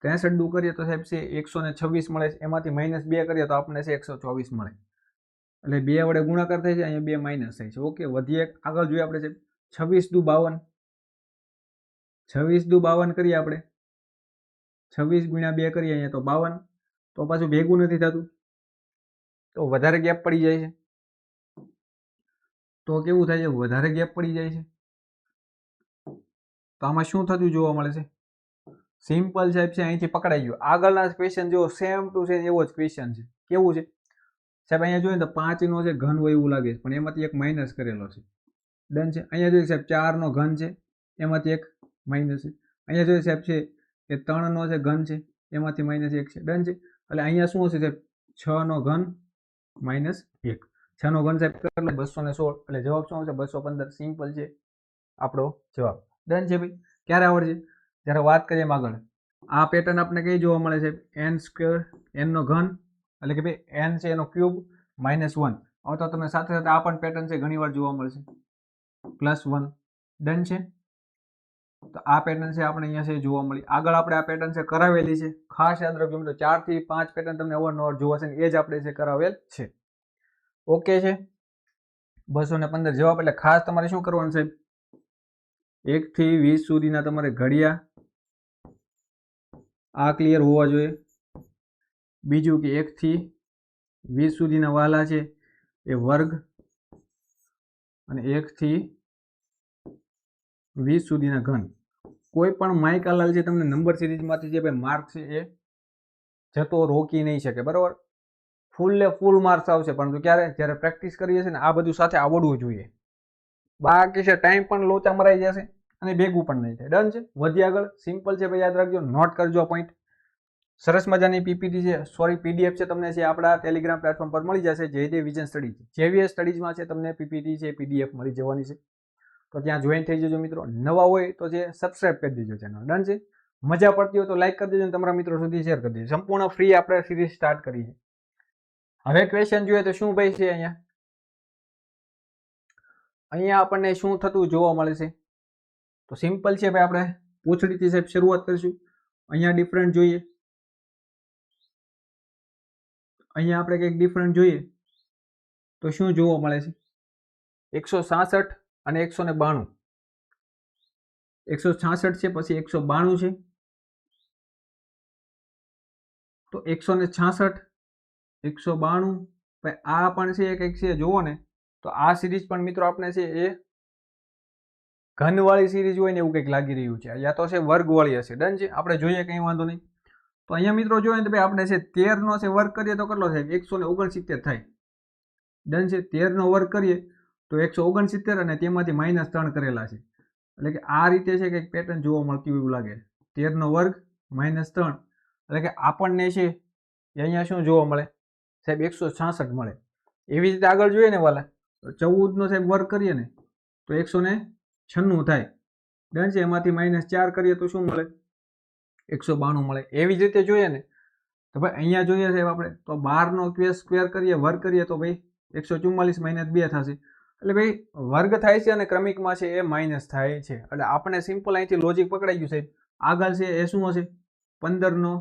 63 દુ કરીએ તો સાહેબ છે 126 મળે છે, એમાંથી -2 કરીએ તો આપણને છે 124 મળે. એટલે 2 વડે ગુણાકાર થાય છે, અહીંયા 2 માઇનસ થાય છે. ઓકે, વધીએ આગળ જોઈએ આપણે સાહેબ. 26 દુ 52, 26 દુ 52 કરીએ આપણે, 26 ગુણ્યા 2 કરીએ અહીંયા તો 52, તો પાછું ભેગું નથી થતું, તો વધારે ગેપ પડી જાય છે. તો કેવું થાય છે? વધારે ગેપ પડી જાય છે. તો આમાં શું થતું જોવા મળે છે? સિમ્પલ સાહેબ છે, અહીંથી પકડાઈ ગયો. આગળના ક્વેશ્ચન જો સેમ ટુ સેમ એવો જ ક્વેશ્ચન છે. કેવું છે સાહેબ? અહીંયા જોઈએ તો 5 નો છે ઘન હોય એવું લાગે છે, પણ એમાંથી એક માઇનસ કરેલો છે. ડન છે. અહીંયા જોઈએ સાહેબ 4 નો ઘન છે, એમાંથી એક માઇનસ છે. અહીંયા જોઈએ સાહેબ છે કે 3 નો છે ઘન છે, એમાંથી -1 છે. ડન છે. એટલે અહીંયા શું હશે સાહેબ? 6 નો ઘન -1. 6 નો ઘન સાહેબ કેટલો? 216. એટલે જવાબ શું આવશે? 215. સિમ્પલ છે આપણો જવાબ. ડન છે ભાઈ. ક્યારે આવડશે? જ્યારે વાત કરીએ આગળ. આ પેટર્ન આપણે કઈ જોવા મળે છે? n², n નો ઘન, એટલે કે ભાઈ n છે એનો ક્યુબ -1. હવે તો તમે સાથે સાથે આ પણ પેટર્ન છે ઘણી વાર જોવા મળશે, +1. ડન છે. તો આ પેટર્ન છે આપણે અહીંયા છે જોવા મળી. આગળ આપણે આ પેટર્ન છે કરાવેલી છે. ખાસ યાદ રાખજો મિત્રો, 4 થી 5 પેટર્ન તમને અવારનવાર જોવાશે ને એ જ આપણે છે કરાવેલ છે. ઓકે છે. 215 જવાબ. એટલે ખાસ તમારે શું કરવાનું સાહેબ? 1 થી 20 સુધીના તમારે ઘડિયા આ ક્લિયર હોવા જોઈએ. બીજું કે 1 થી 20 સુધીના વાલા છે એ વર્ગ, અને 1 થી 20 સુધીના ઘન. કોઈ પણ માઇકાલાલ જે તમને નંબર સિરીઝમાંથી જે ભાઈ માર્ક છે એ જતો રોકી નહીં શકે, બરાબર? ફૂલ માર્ક્સ આવશે, પરંતુ ક્યારે? જ્યારે પ્રેક્ટિસ કરીએ છીએ ને આ બધું સાથે આવડવું જોઈએ. બાકી છે ટાઈમ પણ લોચા મરાઈ જશે અને ભેગું પણ નહીં થાય. ડન છે. વધી આગળ. સિમ્પલ છે ભાઈ, યાદ રાખજો, નોટ કરજો આ પોઈન્ટ. સરસ મજાની પીપીટી છે, સોરી પીડીએફ છે, તમને છે આપણા ટેલિગ્રામ પ્લેટફોર્મ પર મળી જશે. જયદેવ વિઝન સ્ટડી, જેવીએસ સ્ટડીઝમાં છે તમને પીપીટી છે પીડીએફ મળી જવાની છે. તો ત્યાં જોઈન થઈ જજો મિત્રો. નવા હોય તો જે સબસ્ક્રાઇબ કરી દેજો ચેનલ. ડન છે. મજા પડતી હોય તો લાઈક કરી દેજો અને તમારા મિત્રો સુધી શેર કરી દેજો. સંપૂર્ણ ફ્રી આપણે સિરીઝ સ્ટાર્ટ કરી છે. હવે ક્વેશ્ચન જોઈએ તો શું ભાઈ છે અહીંયા? અહીંયા આપણને શું થતું જોવા મળે છે? તો સિમ્પલ છે ભાઈ, આપણે પૂછડીથી સાહેબ શરૂઆત કરીશું. અહીંયા ડિફરન્ટ જોઈએ, અહીંયા આપણે કંઈક ડિફરન્ટ જોઈએ તો શું જોવા મળે છે? 166 અને 192. 166 છે, પછી 192 છે. તો 166, 192, ભાઈ આ પણ છે કંઈક છે જુઓ ને. તો આ સિરીઝ પણ મિત્રો આપણે છે એ ઘનવાળી સિરીઝ હોય ને એવું કંઈક લાગી રહ્યું છે, યા તો છે વર્ગવાળી હશે. ડન છે. આપણે જોઈએ, કંઈ વાંધો નહીં. તો અહીંયા મિત્રો જોઈએ ને તો ભાઈ આપણે છે 13નો છે વર્ગ કરીએ તો કેટલો થાય 169 થાય. ડન છે. 13નો વર્ગ કરીએ તો 169 અને તેમાંથી -3 કરેલા છે. એટલે કે આ રીતે છે કે પેટર્ન જોવા મળતી હોય એવું લાગે. 13નો વર્ગ -3 એટલે કે આપણને છે એ અહીંયા શું જોવા મળે સાહેબ 166 મળે. એવી રીતે આગળ જોઈએ ને વાલા તો 14નો સાહેબ વર્ગ કરીએ ને તો 196 થાય. ડન છે. એમાંથી -4 કરીએ તો શું મળે 192 મળે. એવી જ રીતે જોઈએ ને તો ભાઈ અહીંયા જોઈએ સાહેબ આપણે તો 12નો સ્ક્વેર કરીએ વર્ગ કરીએ તો ભાઈ 144 -2 થશે. એટલે ભાઈ વર્ગ થાય છે અને ક્રમિકમાં છે એ માઇનસ થાય છે. એટલે આપણે સિમ્પલ અહીંથી લોજિક પકડાઈ ગયું સાહેબ. આગળ છે એ શું હશે 15નો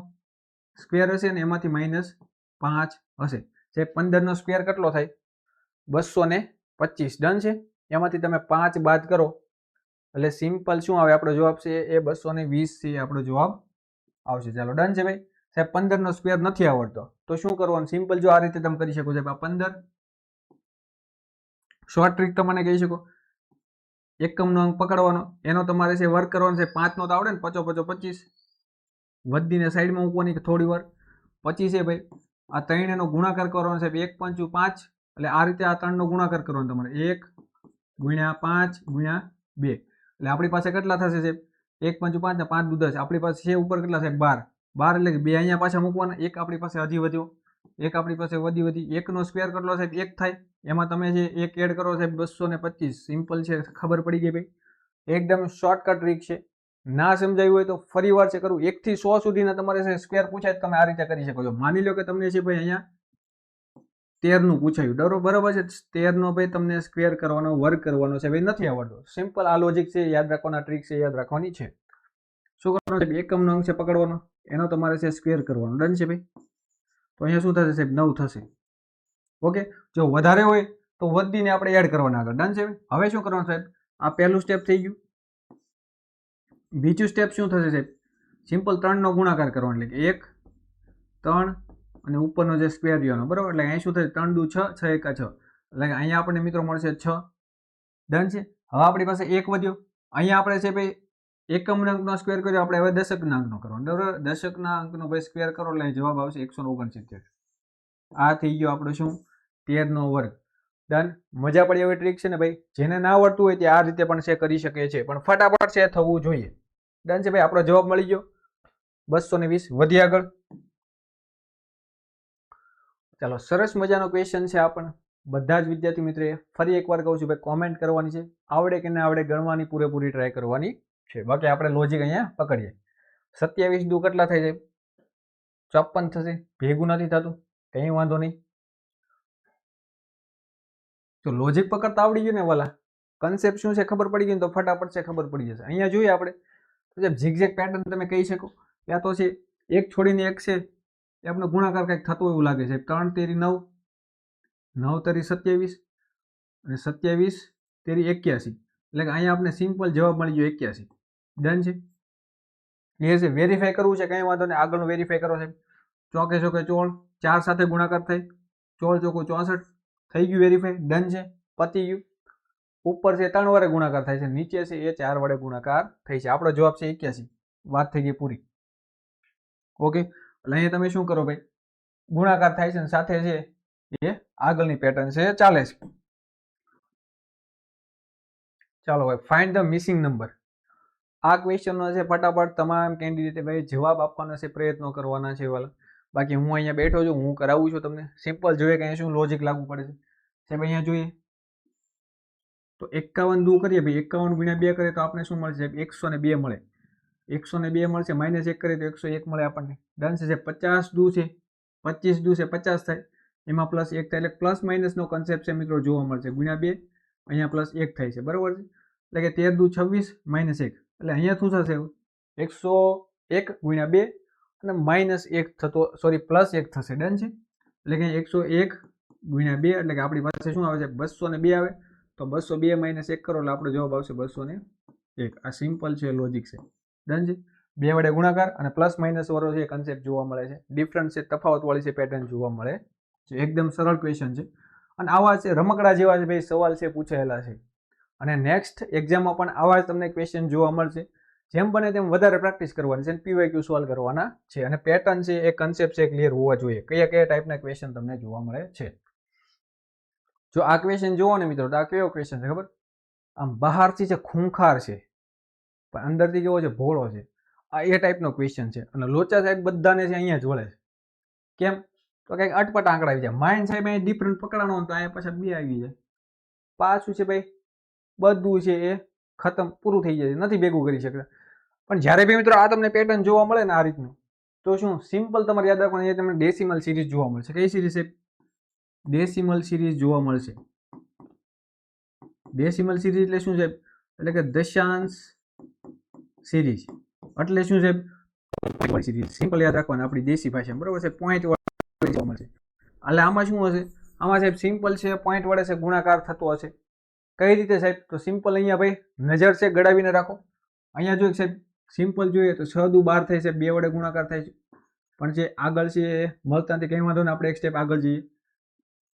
સ્ક્વેર હશે ને એમાંથી -5 હશે. જે 15નો સ્ક્વેર કેટલો થાય 225. ડન છે. એમાંથી તમે 5 બાદ કરો એટલે સિમ્પલ શું આવે આપણો જવાબ છે એ 220 છે આપણો જવાબ આવશે. ચાલો ડન છે ભાઈ. સાહેબ 15નો સ્ક્વેર નથી આવડતો તો શું કરવાનું સિમ્પલ જો આ રીતે તમે કરી શકો સાહેબ. આ 15 શોર્ટ ટ્રીક તમને કહી શકો. એકમનો અંક પકડવાનો એનો તમારે છે વર્ક કરવાનો છે. 5નો તો આવડે ને 5 5 25 વધીને સાઈડમાં મૂકવાની થોડી વાર. 25 છે ભાઈ. આ 3 એનો ગુણાકાર કરવાનો છે 1 5 5 એટલે આ રીતે આ 3નો ગુણાકાર કરવાનો તમારે 1 × 5 × 2 એટલે આપણી પાસે કેટલા થશે સાહેબ 1 5 5 ને 5 10 આપણી પાસે છે ઉપર કેટલા સાહેબ 12 12 એટલે કે 2 અહીંયા પાછા મૂકવાના. 1 આપણી પાસે હજી વધ્યો 1 આપણી પાસે વધી 1નો સ્ક્વેર કેટલો સાહેબ 1 થાય. એમાં તમે જે 1 એડ કરો સાહેબ 225. સિમ્પલ છે ખબર પડી ગઈ ભાઈ. એકદમ શોર્ટકટ ટ્રીક છે. ના સમજાયું હોય તો ફરી વાર છે કરું 1 થી 100 સુધીના તમારે સ્ક્વેર પૂછાય તમે આ રીતે કરી શકો છો. માની લો કે તમને છે ભાઈ અહીંયા 13નું પૂછાયું બરોબર છે. 13નો ભાઈ તમને સ્ક્વેર કરવાનો વર્ગ કરવાનો છે ભાઈ નથી આવડતો. સિમ્પલ આ લોજિક છે યાદ રાખવાના ટ્રીક છે યાદ રાખવાની છે. શું કરવાનું છે એકમનો અંક છે પકડવાનો એનો તમારે છે સ્ક્વેર કરવાનો. ડન છે ભાઈ. તો અહીંયા શું થશે સાહેબ 9 થશે. ઓકે. જો વધારે હોય તો વધીને આપણે એડ કરવાના આગળ. ડન છે. હવે શું કરવાનું સાહેબ આ પહેલું સ્ટેપ થઈ ગયું. બીજું સ્ટેપ શું થશે સાહેબ સિમ્પલ 3નો ગુણાકાર કરવાનો એટલે કે 1 3 અને ઉપરનો જે સ્ક્વેર રહ્યો બરોબર. એટલે અહીં શું થશે 3 દુ 6 6 એકા 6 એટલે કે અહીંયા આપણને મિત્રો મળશે 6. ડન છે. હવે આપણી પાસે 1 વધ્યો. અહીંયા આપણે છે ભાઈ એકમના અંકનો સ્ક્વેર કર્યો આપણે હવે દશકના અંકનો કરવાનો બરોબર. દશકના અંકનો ભાઈ સ્ક્વેર કરો એટલે જવાબ આવશે 169. આ થઈ ગયો આપણો શું 13નો વર્ગ. ડન. મજા પડી એવી ટ્રીક છે ને ભાઈ. જેને ના આવડતું હોય તે આ રીતે પણ છે કરી શકે છે પણ ફટાફટ છે થવું જોઈએ. ડન છે ભાઈ. આપણો જવાબ મળી ગયો 220. વધી આગળ. ચાલો સરસ મજાનો ક્વેશ્ચન છે. આપણને બધા જ વિદ્યાર્થી મિત્રોએ ફરી એકવાર કહું છું ભાઈ કોમેન્ટ કરવાની છે. આવડે કે ના આવડે ગણવાની પૂરેપૂરી ટ્રાય કરવાની છે. બાકી આપણે લોજિક અહીંયા પકડીએ. 27 દુ કેટલા થાય છે 54 થશે. ભેગું નથી થતું કંઈ વાંધો નહીં. તો લોજિક પકડતા આવડી ગયું ને વાલા. કન્સેપ્ટ શું છે ખબર પડી ગઈ તો ફટાફટ છે ખબર પડી જશે. અહીંયા જોઈએ આપણે તો ઝિગઝેગ પેટર્ન તમે કહી શકો. ત્યાં તો છે એક છોડીને એક છે એ આપણે ગુણાકાર કંઈક થતું એવું લાગે છે. 3 તેરી 9 9 તેરી 27 અને 27 તેરી 81 એટલે કે અહીંયા આપણે સિમ્પલ જવાબ મળી ગયો 81. ડન છે. ક્લિયર છે. વેરીફાઈ કરવું છે કંઈ વાંધો નહીં. આગળનું વેરીફાઈ કરો સાહેબ. ચોકે ચોકે 14 4 સાથે ગુણાકાર થાય 14 ચોકો 64 થઈ ગયું વેરીફાઈ. ડન છે. પતી ગયું. ઉપર છે 3 વડે ગુણાકાર થાય છે નીચે છે એ 4 વડે ગુણાકાર થઈ છે. આપણો જવાબ છે 81. વાત થઈ ગઈ પૂરી. ઓકે. એટલે અહીંયા તમે શું કરો ભાઈ ગુણાકાર થાય છે ને સાથે છે એ આગળની પેટર્ન છે ચાલે છે. ચાલો ભાઈ ફાઇન્ડ ધ મિસિંગ નંબર. આ ક્વેશ્ચનનો છે ફટાફટ તમામ કેન્ડિડેટે ભાઈ જવાબ આપવાનો છે પ્રયત્નો કરવાના છે વાલા. બાકી હું અહીંયા બેઠો છું હું કરાવું છું તમને. સિમ્પલ જોઈએ કે અહીંયા શું લોજિક લાગુ પડે છે સાહેબ. અહીંયા જોઈએ તો 51 દુ કરીએ ભાઈ 51 × 2 કરીએ તો આપણે શું મળશે 102 મળે. 102 મળશે. -1 કરીએ તો 101 મળે આપણને. ડન છે. 50 દુ છે 25 દુ છે 50 થાય એમાં +1 થાય એટલે પ્લસ માઇનસનો કન્સેપ્ટ છે મિત્રો જોવા મળશે. ×2 અહીંયા +1 થાય છે બરોબર છે. એટલે કે 13 દુ 26 -1 એટલે અહીંયા શું થશે 101 × 2 અને -1 થતો સોરી +1 થશે. ડન છે. એટલે કે 101 × 2 એટલે કે આપણી પાસે શું આવે છે 202 આવે તો 202 - 1 કરો એટલે આપણો જવાબ આવશે 201. આ સિમ્પલ છે લોજિક છે. ડન છે. 2 વડે ગુણાકાર અને પ્લસ માઇનસ વાળો છે કન્સેપ્ટ જોવા મળે છે. ડિફરન્સ છે તફાવત વાળી છે પેટર્ન જોવા મળે છે. એકદમ સરળ ક્વેશ્ચન છે અને આવા છે રમકડા જેવા છે ભાઈ સવાલ છે પૂછાયેલા છે અને નેક્સ્ટ એક્ઝામમાં પણ આવા જ તમને ક્વેશ્ચન જોવા મળશે. જેમ બને તેમ વધારે પ્રેક્ટિસ કરવાની છે અને PYQ સોલ્વ કરવાના છે. અને પેટર્ન છે એ કન્સેપ્ટ છે ક્લિયર હોવા જોઈએ. કયા કયા ટાઈપના ક્વેશ્ચન તમને જોવા મળે છે. જો આ ક્વેશ્ચન જુઓ ને મિત્રો તો આ કેવો ક્વેશ્ચન છે ખબર? આમ બહારથી છે ખૂંખાર છે પણ અંદરથી કેવો છે ભોળો છે. આ એ ટાઈપનો ક્વેશ્ચન છે. અને લોચા સાહેબ બધાને છે અહીંયા જ વળે છે. કેમ? તો કંઈક અટપટ આંકડા આવી જાય. માઇન્ડ સાહેબ અહીંયા ડિફરન્ટ પકડાણો તો અહીંયા પાછા 2 આવી જાય. પાછું છે ભાઈ બધું છે એ ખતમ પૂરું થઈ જાય, નથી ભેગું કરી શકતા. પણ જ્યારે બી મિત્રો આ તમને પેટર્ન જોવા મળે ને આ રીતનું, તો શું સિમ્પલ તમારે યાદ રાખવાનું, એ તમને ડેસિમલ સિરીઝ જોવા મળશે. કઈ સિરીઝ છે? ડેસિમલ સિરીઝ જોવા મળશે. ડેસિમલ સિરીઝ એટલે શું છે? એટલે કે દશાંશ સિરીઝ. એટલે શું છે? સિરીઝ. સિમ્પલ યાદ રાખવાનું આપણી દેશી ભાષામાં, બરોબર છે? પોઈન્ટ વડે જોવા મળશે. એટલે આમાં શું હશે? આમાં સાહેબ સિમ્પલ છે, પોઈન્ટ વડે છે ગુણાકાર થતો હશે. કઈ રીતે સાહેબ? તો સિમ્પલ અહીંયા ભાઈ નજર છે ગળાવીને રાખો. અહીંયા જો સાહેબ સિમ્પલ જોઈએ તો 6 દુ 12 થાય છે, 2 વડે ગુણાકાર થાય છે. પણ જે આગળ છે એ મળતા નથી, કઈ વાંધો ને આપણે એક સ્ટેપ આગળ જઈએ.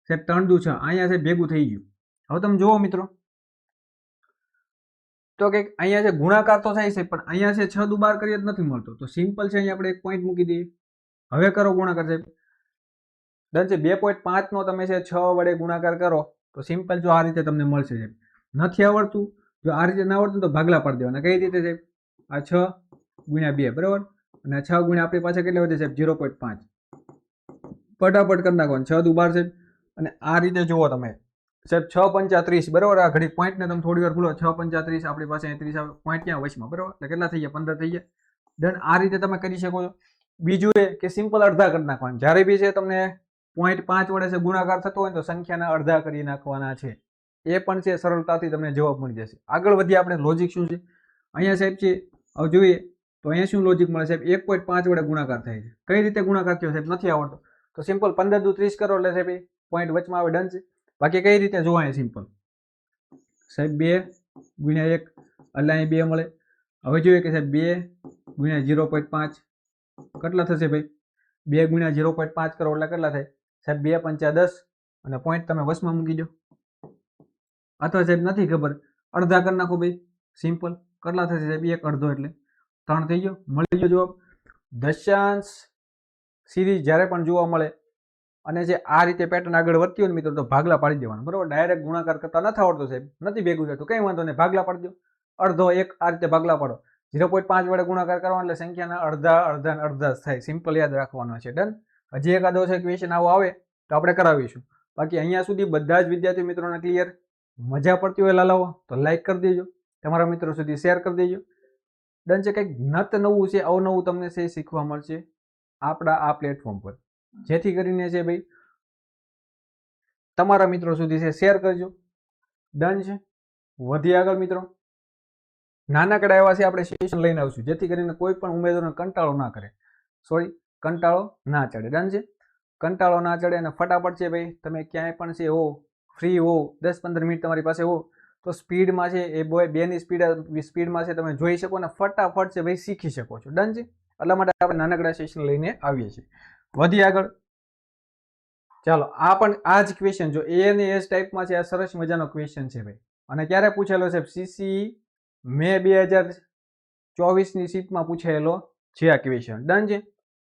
સાહેબ 3 દુ 6 અહીંયા છે ભેગું થઈ ગયું. હવે તમે જુઓ મિત્રો તો કે અહીંયા છે ગુણાકાર તો થાય છે પણ અહીંયા છે 6 દુ 12 કરીએ જ નથી મળતો. તો સિમ્પલ છે અહીંયા આપણે એક પોઈન્ટ મૂકી દઈએ. હવે કરો ગુણાકાર સાહેબ. ડન છે. 2.5 નો તમે છે 6 વડે ગુણાકાર કરો તો સિમ્પલ જો આ રીતે તમને મળશે સાહેબ. નથી આવડતું, જો આ રીતે ના આવડતું તો ભાગલા પાડી દેવાના. કઈ રીતે સાહેબ? આ 6 ગુણ્યા 2 બરાબર, અને 6 ગુણ્યા આપણી પાસે કેટલા વધે સાહેબ? 0.5. ફટાફટ કરી નાખવાનું. 6 દુ 12 સાહેબ. અને આ રીતે જુઓ તમે સાહેબ 6 પંચા 30 બરાબર. આ ઘડી પોઈન્ટને તમે થોડી વાર ભૂલો. 6 પંચા 30 આપણી પાસે 30 આવે. પોઈન્ટ ક્યાં વચમાં બરાબર, એટલે કેટલા થઈ ગયા? 15 થઈ ગયા. ડન. આ રીતે તમે કરી શકો છો. બીજું એ કે સિમ્પલ અડધા કરી નાખવાના. જ્યારે બી છે તમને 0.5 વડે છે ગુણાકાર થતો હોય તો સંખ્યાના અડધા કરી નાખવાના છે. એ પણ છે સરળતાથી તમને જવાબ મળી જશે. આગળ વધીએ આપણે. લોજિક શું છે અહીંયા સાહેબ છે? હવે જોઈએ તો અહીંયા શું લોજિક મળે સાહેબ? 1.5 વડે ગુણાકાર થાય છે. કઈ રીતે ગુણાકાર થયો સાહેબ? નથી આવડતો તો સિમ્પલ 15 દુ 30 કરો એટલે સાહેબ પોઈન્ટ વચમાં આવે. ડન છે. બાકી કઈ રીતે જોવાય? સિમ્પલ સાહેબ 2 ગુણ્યા 1 એટલે અહીં 2 મળે. હવે જોઈએ કે સાહેબ 2 ગુણ્યા 0.5 કેટલા થશે ભાઈ? 2 ગુણ્યા 0.5 કરો એટલે કેટલા થાય સાહેબ? 2 પંચા 10 અને પોઈન્ટ તમે વચમાં મૂકી દો. અથવા સાહેબ નથી ખબર, અડધા કરી નાખો ભાઈ. સિમ્પલ કેટલા થશે સાહેબ? 1 અડધો એટલે 3 થઈ ગયો. મળી ગયો જવાબ. દશાંશ સિરીઝ જ્યારે પણ જોવા મળે અને જે આ રીતે પેટર્ન આગળ વધતી હોય ને મિત્રો તો ભાગલા પાડી દેવાનું, બરોબર. ડાયરેક્ટ ગુણાકાર કરતા નથી આવડતો સાહેબ, નથી ભેગું થતું, કઈ વાંધો નહીં, ભાગલા પાડી દો. અડધો 1 આ રીતે ભાગલા પાડો. 0.5 વડે ગુણાકાર કરવાનો એટલે સંખ્યાના અડધા અડધા અડધા થાય. સિમ્પલ યાદ રાખવાનો છે. ડન. હજી એકાદો છે ક્વેશ્ચન આવો આવે તો આપણે કરાવીશું. બાકી અહીંયા સુધી બધા જ વિદ્યાર્થી મિત્રોને ક્લિયર? મજા પડતી હોય લાલાઓ તો લાઈક કરી દેજો, તમારા મિત્રો સુધી શેર કરી દેજો. ડન છે. કંઈક નત નવું છે, અવનવું તમને છે શીખવા મળશે આપણા આ પ્લેટફોર્મ પર, જેથી કરીને છે ભાઈ તમારા મિત્રો સુધી છે શેર કરજો. ડન છે. વધી આગળ મિત્રો. નાનકડા એવા છે આપણે સેશન લઈને આવશું જેથી કરીને કોઈ પણ ઉમેદવારને કંટાળો ના કરે, કંટાળો ના ચડે. ડન છે. કંટાળો ના ચડે અને ફટાફટ છે ભાઈ તમે ક્યાંય પણ છે હો, ફ્રી હો, 10-15 મિનિટ તમારી પાસે હો તો સ્પીડમાં છે એ બેની સ્પીડમાં છે તમે જોઈ શકો ને ફટાફટ છે ભાઈ શીખી શકો છો. ડન છે. એટલા માટે આપણે નાનકડા સેશન લઈને આવીએ છીએ. વધી આગળ. ચાલો આ પણ આ જ ક્વેશ્ચન જો એ અને એસ ટાઈપમાં છે. આ સરસ મજાનો ક્વેશ્ચન છે ભાઈ. અને ક્યારે પૂછેલો છે? CCE મે 2024ની સીટમાં પૂછાયેલો છે આ ક્વેશ્ચન. ડન છે.